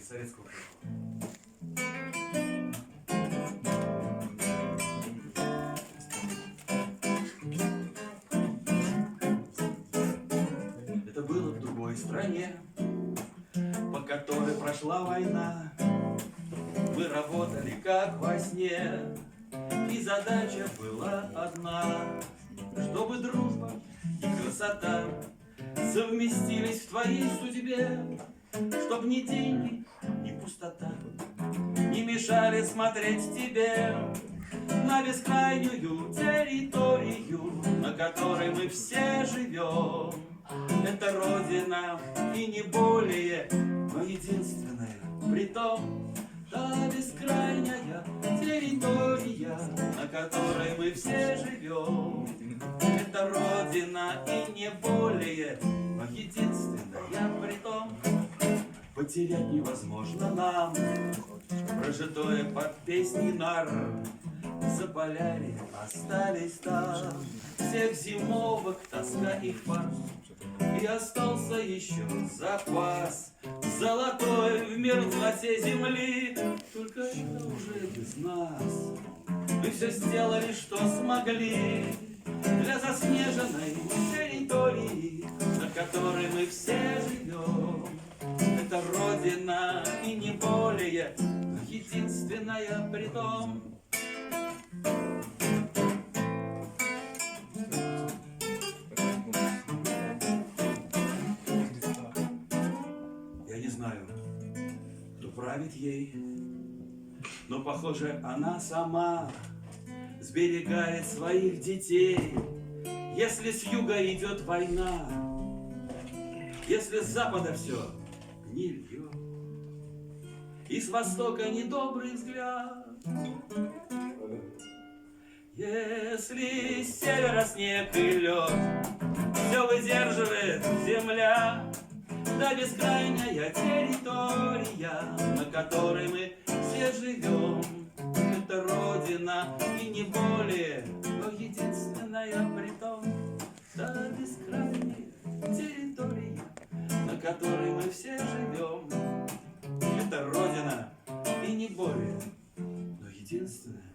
из советского прошлого. Это было в другой стране, по которой прошла война. Мы работали как во сне, и задача была одна: чтобы дружба и красота совместились в твоей судьбе, чтоб ни деньги, ни пустота не мешали смотреть тебе на бескрайнюю территорию, на которой мы все живем. Это Родина и не более, но единственная, притом та бескрайняя территория, на которой мы все живем. Это Родина и не более, но единственная, притом потерять невозможно нам прожитое под песни нар. Заполярье остались там всех зимовок тоска и фарс, и остался еще запас золотой в мерзлоте земли. Только это уже без нас. Мы все сделали, что смогли для заснеженной территории, на которой мы все живем. Это Родина и не более, но единственная притом. Я не знаю, кто правит ей, но, похоже, она сама сберегает своих детей. Если с юга идет война, если с запада все гнилье, и с востока недобрый взгляд, если с севера снег и лед, все выдерживает земля. Да бескрайняя территория, на которой мы все живем. Это Родина и не более, но единственная притом. Да бескрайняя территория, на которой мы все живем. Это Родина и не более, но единственная.